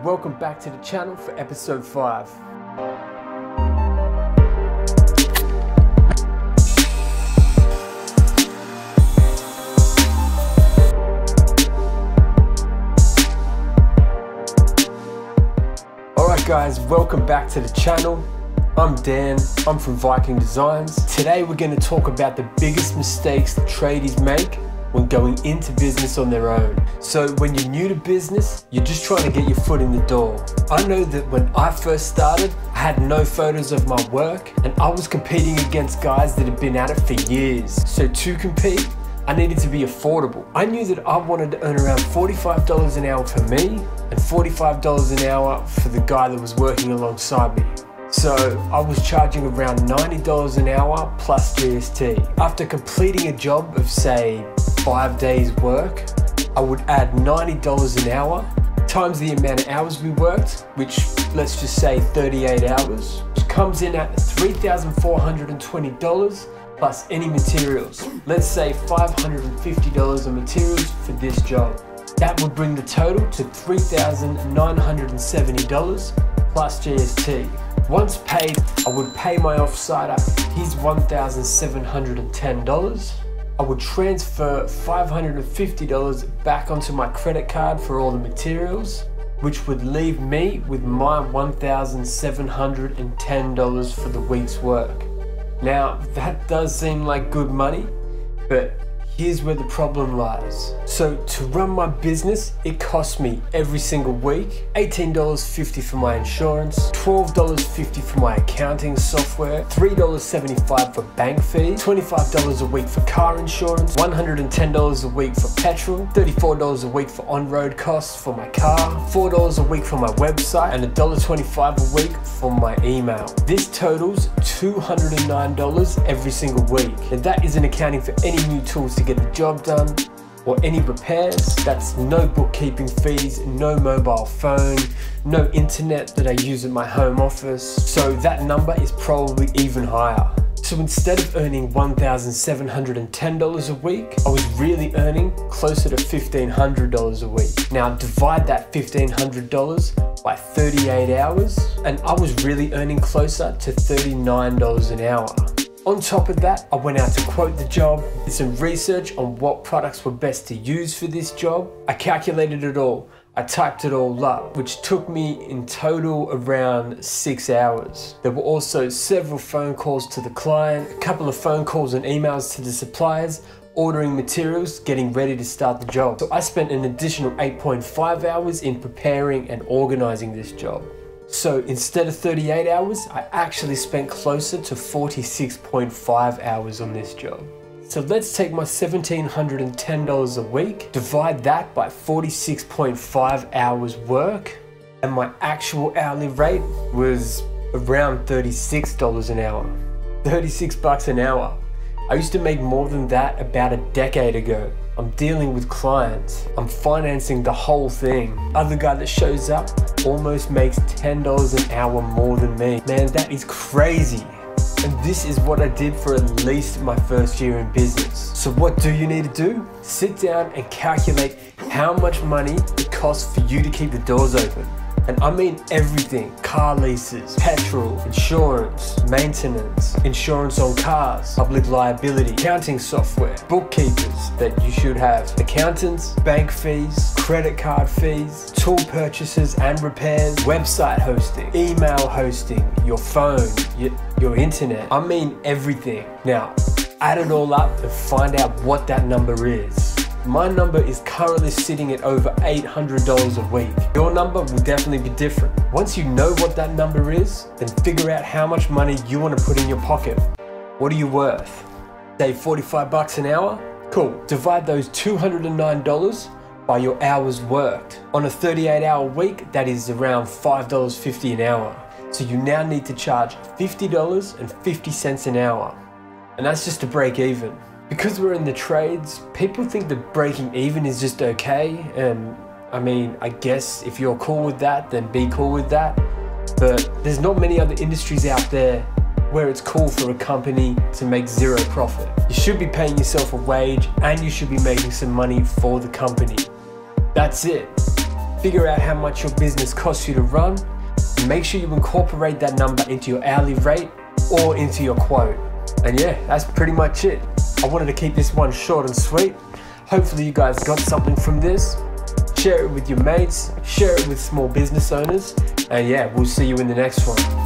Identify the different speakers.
Speaker 1: welcome back to the channel for episode 5. Alright guys, welcome back to the channel. I'm Dan, I'm from Viking Designs. Today we're going to talk about the biggest mistakes the tradies make when going into business on their own. So when you're new to business, you're just trying to get your foot in the door. I know that when I first started, I had no photos of my work and I was competing against guys that had been at it for years. So to compete, I needed to be affordable. I knew that I wanted to earn around $45 an hour for me and $45 an hour for the guy that was working alongside me. So I was charging around $90 an hour plus GST. After completing a job of say 5 days work, I would add $90 an hour times the amount of hours we worked, which let's just say 38 hours, which comes in at $3,420 plus any materials. Let's say $550 of materials for this job. That would bring the total to $3,970 plus GST. Once paid, I would pay my offsider his $1,710. I would transfer $550 back onto my credit card for all the materials, which would leave me with my $1,710 for the week's work. Now, that does seem like good money, but here's where the problem lies. So to run my business, it costs me every single week $18.50 for my insurance, $12.50 for my accounting software, $3.75 for bank fees, $25 a week for car insurance, $110 a week for petrol, $34 a week for on-road costs for my car, $4 a week for my website, and $1.25 a week for my email. This totals $209 every single week. And that isn't accounting for any new tools to get the job done or any repairs. That's no bookkeeping fees, no mobile phone, no internet that I use at my home office. So that number is probably even higher. So instead of earning $1,710 a week, I was really earning closer to $1,500 a week. Now divide that $1,500 by 38 hours and I was really earning closer to $39 an hour. On top of that, I went out to quote the job, did some research on what products were best to use for this job. I calculated it all. I typed it all up, which took me in total around 6 hours. There were also several phone calls to the client, a couple of phone calls and emails to the suppliers, ordering materials, getting ready to start the job. So I spent an additional 8.5 hours in preparing and organizing this job. So instead of 38 hours, I actually spent closer to 46.5 hours on this job. So let's take my $1,710 a week, divide that by 46.5 hours work, and my actual hourly rate was around $36 an hour. 36 bucks an hour. I used to make more than that about a decade ago. I'm dealing with clients. I'm financing the whole thing. Other guy that shows up almost makes $10 an hour more than me. Man, that is crazy. And this is what I did for at least my first year in business. So what do you need to do? Sit down and calculate how much money it costs for you to keep the doors open. And I mean everything: car leases, petrol, insurance, maintenance, insurance on cars, public liability, accounting software, bookkeepers that you should have, accountants, bank fees, credit card fees, tool purchases and repairs, website hosting, email hosting, your phone, your internet. I mean everything. Now, add it all up and find out what that number is. My number is currently sitting at over $800 a week. Your number will definitely be different. Once you know what that number is, then figure out how much money you want to put in your pocket. What are you worth? Say 45 bucks an hour? Cool. Divide those $209 by your hours worked. On a 38-hour week, that is around $5.50 an hour. So you now need to charge $50.50 an hour. And that's just to break even. Because we're in the trades, people think that breaking even is just okay, and I mean, I guess if you're cool with that, then be cool with that. But there's not many other industries out there where it's cool for a company to make zero profit. You should be paying yourself a wage and you should be making some money for the company. That's it. figure out how much your business costs you to run, and make sure you incorporate that number into your hourly rate or into your quote. And yeah, that's pretty much it. I wanted to keep this one short and sweet. Hopefully you guys got something from this. Share it with your mates, share it with small business owners, and yeah, we'll see you in the next one.